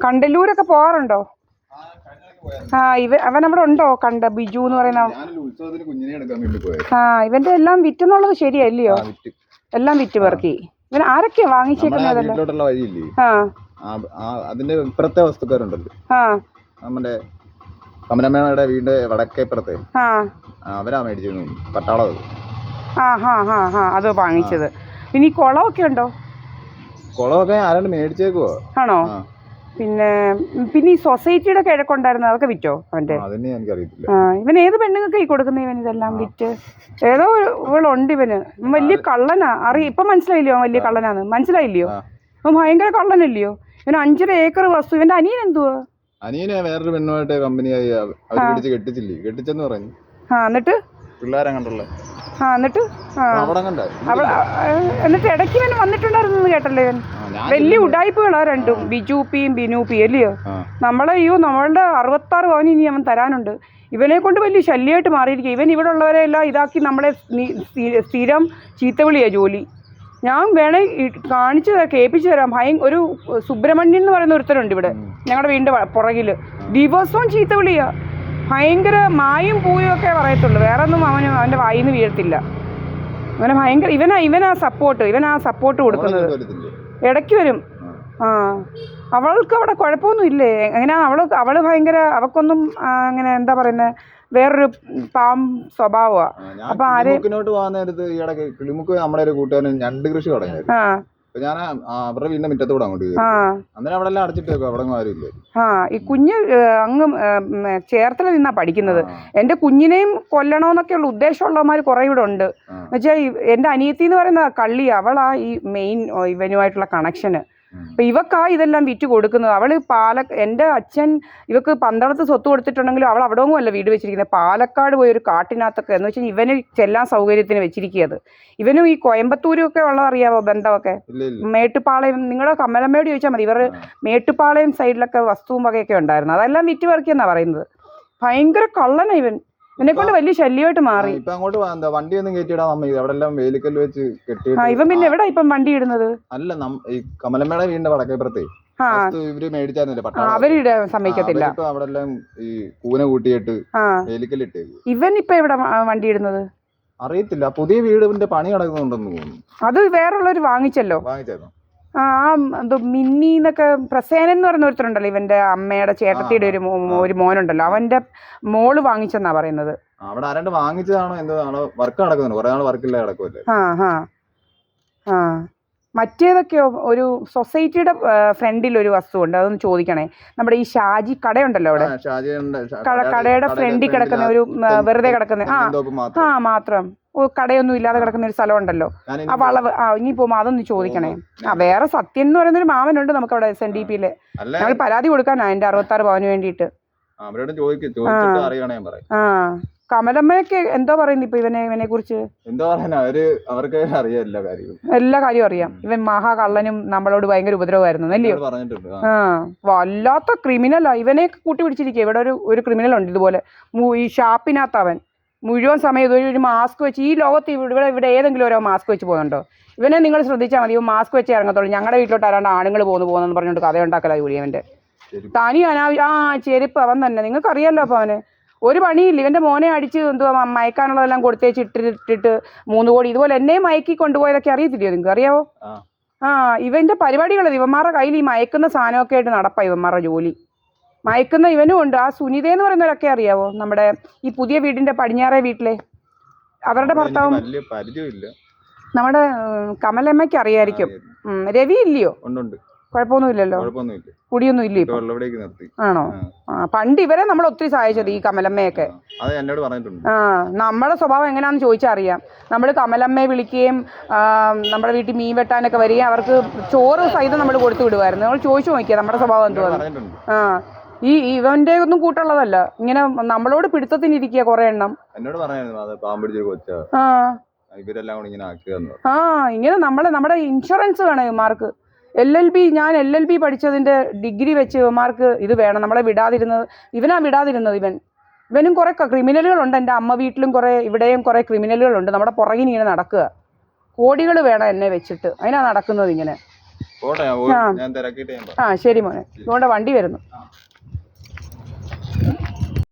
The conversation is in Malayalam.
കണ്ടല്ലൂരൊക്കെ പോകാറുണ്ടോ? അവൻ അവിടെ ഉണ്ടോ? കണ്ട ബിജു എന്ന് പറയുന്ന ഇവന്റെ എല്ലാം വിറ്റെന്നുള്ളത് ശരിയല്ലയോ? എല്ലാം വിറ്റ് പെറുക്കി. ഇവൻ ആരൊക്കെയാ വാങ്ങിച്ചേക്കുന്നതല്ലോ? അതിന്റെ ഇപ്പുറത്തെ വസ്തുക്കാരുണ്ടല്ലോ, നമ്മുടെ കമലമ്മയുടെ വീടിന്റെ വടക്കേപ്പുറത്തെ, അവരാ മേടിച്ചു പട്ടാളം. അത് വാങ്ങിച്ചത്. പിന്നെ ഈ കുളമൊക്കെ ഉണ്ടോ? കുളമൊക്കെ ആരാണ്ട് മേടിച്ചേക്കുവോ? ആണോ? പിന്നെ ഈ സൊസൈറ്റിയുടെ കിഴക്കുണ്ടായിരുന്നു, അതൊക്കെ വിറ്റോ അവന്റെ? ഇവൻ ഏത് പെണ്ണുങ്ങൾക്ക് ഈ കൊടുക്കുന്ന ഇവൻ ഇതെല്ലാം വിറ്റ്? ഏതോ ഇവളുണ്ട് ഇവന്. വലിയ കള്ളനാ. ഇപ്പൊ മനസ്സിലായില്ലയോ വലിയ കള്ളനാന്ന്? മനസ്സിലായില്ലയോ? അവൻ ഭയങ്കര കള്ളനല്ലയോ? ഇവന് 5.5 ഏക്കർ വസ്തു. ഇവന്റെ അനിയൻ എന്തുവാ? അനിയനെ വേറൊരു പെണ്ണുമായിട്ട് കമ്പനിയായി കെട്ടിച്ചെന്ന് പറഞ്ഞു. എന്നിട്ട് പിള്ളേരെ കണ്ടുള്ള എന്നിട്ട് ഇടയ്ക്ക് ഇവൻ വന്നിട്ടുണ്ടായിരുന്നു കേട്ടല്ലേ? ഇവൻ വലിയ ഉടായ്പകളാ രണ്ടും, ബിജുപ്പിയും ബിനൂപ്പിയും അല്ലയോ? നമ്മളുടെ 66 പവന് ഇനി അവൻ തരാനുണ്ട്. ഇവനെ കൊണ്ട് വലിയ ശല്യമായിട്ട് മാറിയിരിക്കുക. ഇവൻ ഇവിടെ ഉള്ളവരെ എല്ലാം ഇതാക്കി നമ്മളെ സ്ഥിരം ചീത്തവിളിയാ ജോലി. ഞാൻ വേണേ കാണിച്ചു തരാം, കേൾപ്പിച്ചു തരാം. ഒരു സുബ്രഹ്മണ്യൻ എന്ന് പറയുന്ന ഒരുത്തരുണ്ട് ഇവിടെ ഞങ്ങളുടെ വീടിൻ്റെ പുറകിൽ. ദിവസവും ചീത്തവിളിയാ. ഭയങ്കര മായും പൂയും ഒക്കെ പറയത്തുള്ളൂ, വേറെ ഒന്നും അവൻ്റെ വായിൽ നിന്ന് വീഴത്തില്ല. അവനെ ഭയങ്കര ഇവനാ സപ്പോർട്ട് കൊടുക്കുന്നത്. ഇടയ്ക്ക് വരും. അവൾക്ക് അവിടെ കുഴപ്പമൊന്നും ഇല്ലേ? എങ്ങനെയാ അവള് ഭയങ്കര, അവക്കൊന്നും അങ്ങനെ എന്താ പറയുന്നത്, വേറൊരു പാം സ്വഭാവമാണ്. അപ്പൊ കിളിമുക്ക് നമ്മുടെ ഒരു കൂട്ടുകാരൻ ഞണ്ട് കൃഷി തുടങ്ങിയത്. ഞാൻ അവരുടെ വീടിന്റെ മുറ്റത്തൂടെ അങ്ങോട്ട് അന്നേരം അവിടെ എല്ലാം അടച്ചിട്ടേക്കും, അവിടെ ആരുമില്ല. ഈ കുഞ്ഞ് അങ്ങ് ചേർത്തല നിന്നാ പഠിക്കുന്നത്. എൻ്റെ കുഞ്ഞിനെയും കൊല്ലണമെന്നൊക്കെയുള്ള ഉദ്ദേശമുള്ളവന്മാർ കുറെ ഇവിടെ ഉണ്ട്. എന്നുവെച്ചാൽ എൻ്റെ അനിയത്തി എന്ന് പറയുന്ന കള്ളി, അവളാ ഈ മെയിൻ ഇവനുമായിട്ടുള്ള കണക്ഷന്. അപ്പം ഇവക്കാ ഇതെല്ലാം വിറ്റ് കൊടുക്കുന്നത്. അവൾ എൻ്റെ അച്ഛൻ ഇവക്ക് പന്തളത്ത് സ്വത്ത് കൊടുത്തിട്ടുണ്ടെങ്കിലും അവൾ അവിടെ ഒന്നുമല്ല വീട് വെച്ചിരിക്കുന്നത്. പാലക്കാട് പോയി ഒരു കാട്ടിനകത്തൊക്കെ, എന്ന് വെച്ചാൽ ഇവന് ചെല്ലാൻ സൗകര്യത്തിന് വെച്ചിരിക്കുന്നത്. ഇവനും ഈ കോയമ്പത്തൂരും ഒക്കെ ഉള്ളതറിയാവോ ബന്ധമൊക്കെ? മേട്ടുപ്പാളയം, നിങ്ങളുടെ കമലമ്മയോട് ചോദിച്ചാൽ മതി. ഇവർ മേട്ടുപ്പാളയം സൈഡിലൊക്കെ വസ്തുവും വകയൊക്കെ ഉണ്ടായിരുന്നു. അതെല്ലാം വിറ്റ് പറിക്കെന്നാണ് പറയുന്നത്. ഭയങ്കര കള്ളനാ ഇവൻ. ഇവനെ കൊണ്ട് വലിയ ശല്യമായിട്ട് മാറി. വണ്ടി ഒന്നും കയറ്റിയിടാൻ വേലിക്കല്ല് വെച്ച് കെട്ടി. ഇവൻ പിന്നെ എവിടെ ഇപ്പം വണ്ടി ഇടുന്നത്? അല്ല, ഈ കമലമ്മയുടെ വീടിന്റെ വടക്കേപ്പുറത്തെ ഇവര് മേടിച്ചായിരുന്നില്ല, അവരിടെ സമ്മതിക്കത്തില്ല. അവിടെ എല്ലാം ഈ കൂന കൂട്ടിയിട്ട് വേലിക്കല്ലിട്ടേ. ഇവൻ ഇപ്പൊ എവിടെ വണ്ടി ഇടുന്നത് അറിയത്തില്ല. പുതിയ വീടിന്റെ പണി നടക്കുന്നുണ്ടെന്ന് തോന്നുന്നു. അത് വേറുള്ളവർ വാങ്ങിച്ചല്ലോ. എന്തോ മിന്നി എന്നൊക്കെ, പ്രസേനൻ എന്ന് പറയുന്ന ഒരുത്തരുണ്ടല്ലോ, ഇവന്റെ അമ്മയുടെ ചേട്ടത്തിയുടെ ഒരു മോനുണ്ടല്ലോ, അവന്റെ മോള് വാങ്ങിച്ചെന്നാ പറയുന്നത്. അവിടെ ആരാണ്ട് വാങ്ങിച്ചതാണോ എന്തോ വർക്ക് നടക്കുന്നുണ്ട്, കുറെ നാൾ വർക്കില്ല കിടക്കുമല്ലേ. മറ്റേതൊക്കെയോ ഒരു സൊസൈറ്റിയുടെ ഫ്രണ്ടിൽ ഒരു വസ്തുണ്ട്, അതൊന്ന് ചോദിക്കണേ. നമ്മുടെ ഈ ഷാജി കടയുണ്ടല്ലോ അവിടെ, കടയുടെ ഫ്രണ്ടിൽ കിടക്കുന്ന ഒരു വെറുതെ കിടക്കുന്ന മാത്രം കടയൊന്നും ഇല്ലാതെ കിടക്കുന്ന ഒരു സ്ഥലം ഉണ്ടല്ലോ, ആ വളവ്. ഇനി പോകുമ്പോ അതൊന്ന് ചോദിക്കണേ. വേറെ സത്യൻ എന്ന് പറയുന്ന ഒരു മാമനുണ്ട് നമുക്ക് അവിടെ SNDP-യില്. ഞങ്ങൾ പരാതി കൊടുക്കാനാ എൻ്റെ 66 പവന് വേണ്ടിയിട്ട്. കമലമ്മയൊക്കെ എന്തോ പറയുന്നു ഇപ്പൊ ഇവനെ കുറിച്ച്? അവർക്ക് എല്ലാ കാര്യവും അറിയാം. ഇവൻ മഹാകള്ളനും നമ്മളോട് ഭയങ്കര ഉപദ്രവമായിരുന്നു അല്ലയോ? വല്ലാത്ത ക്രിമിനലാ. ഇവനെയൊക്കെ കൂട്ടി പിടിച്ചിരിക്കുക. ഇവിടെ ഒരു ക്രിമിനൽ ഉണ്ട് ഇതുപോലെ, ഈ ഷാപ്പിനകത്ത് അവൻ മുഴുവൻ സമയം ഒരു മാസ്ക് വെച്ച്, ഈ ലോകത്ത് ഇവിടെ ഏതെങ്കിലും ഓരോ മാസ്ക് വെച്ച് പോകുന്നുണ്ടോ? ഇവനെ നിങ്ങൾ ശ്രദ്ധിച്ചാൽ മതി, ഇവൻ മാസ്ക് വെച്ച് ഇറങ്ങത്തുള്ളൂ. ഞങ്ങളുടെ വീട്ടിലോട്ട് ആരാണ്ട് ആണുങ്ങൾ പോകുന്നെന്ന് പറഞ്ഞുകൊണ്ട് കഥയുണ്ടാക്കലാ ജോലിയവൻ്റെ. തനി ചെരുപ്പ് അവൻ തന്നെ. നിങ്ങൾക്ക് അറിയാമല്ലോ. അപ്പോൾ അവന് ഒരു പണിയില്ല. ഇവൻ്റെ മോനെ അടിച്ച് എന്തുവാ മയക്കാനുള്ളതെല്ലാം കൊടുത്തേച്ച് ഇട്ടിട്ട് 3 കോടി ഇതുപോലെ എന്നെ മയക്കി കൊണ്ടുപോയതൊക്കെ അറിയത്തില്ലയോ? നിങ്ങൾക്ക് അറിയാവോ? ഇവൻ്റെ പരിപാടികളത്. ഇവന്മാരുടെ കയ്യിൽ ഈ മയക്കുന്ന സാധനമൊക്കെ ആയിട്ട് നടപ്പാ ഇവന്മാരുടെ ജോലി. മയക്കുന്ന ഇവനും ഉണ്ട്. ആ സുനിത എന്ന് പറയുന്നവരൊക്കെ അറിയാവോ? നമ്മുടെ ഈ പുതിയ വീടിന്റെ പടിഞ്ഞാറേ വീട്ടിലെ അവരുടെ ഭർത്താവും. നമ്മുടെ കമലമ്മയ്ക്ക് അറിയായിരിക്കും. രവി ഇല്ലയോ? കുഴപ്പമൊന്നുമില്ലല്ലോ, കുടിയൊന്നും ഇല്ല ഇപ്പൊ? ആണോ? പണ്ട് ഇവരെ നമ്മൾ ഒത്തിരി സഹായിച്ചത് ഈ കമലമ്മയൊക്കെ. നമ്മുടെ സ്വഭാവം എങ്ങനെയാണെന്ന് ചോദിച്ചാൽ അറിയാം. നമ്മൾ കമലമ്മയെ വിളിക്കുകയും നമ്മുടെ വീട്ടിൽ മീൻ വെട്ടാനൊക്കെ വരികയും അവർക്ക് ചോറ് സഹിതം നമ്മൾ കൊടുത്തു വിടുമായിരുന്നു. നമ്മൾ ചോദിച്ചു നോക്കിയാൽ നമ്മുടെ സ്വഭാവം എന്തുവാണ്. ഇവന്റെ ഒന്നും കൂട്ടുള്ളതല്ല. ഇങ്ങനെ നമ്മളോട് പിടുത്തത്തിനിരിക്കുക കുറെ എണ്ണം. ഇങ്ങനെ നമ്മുടെ ഇൻഷുറൻസ് വേണം ഇവന്മാർക്ക്. ഞാൻ LLB പഠിച്ചതിന്റെ ഡിഗ്രി വെച്ച് ഇവന്മാർക്ക് ഇത് വേണം. നമ്മളെ വിടാതിരുന്നത് വിടാതിരുന്നത്. ഇവനും കുറെ ക്രിമിനലുകളുണ്ട്. എൻ്റെ അമ്മ വീട്ടിലും കുറെ, ഇവിടെയും കുറെ ക്രിമിനലുകളുണ്ട്. നമ്മുടെ പുറകിൽ ഇങ്ങനെ നടക്കുക. കോടികൾ വേണം എന്നെ വെച്ചിട്ട്, അതിനാ നടക്കുന്നത് ഇങ്ങനെ. പോട്ടെ ഞാൻ തിരക്കിയിട്ട് ഞാൻ പറയാം. ആ ശരി മോനെ. ഇതുകൊണ്ട് വണ്ടി വരുന്നു.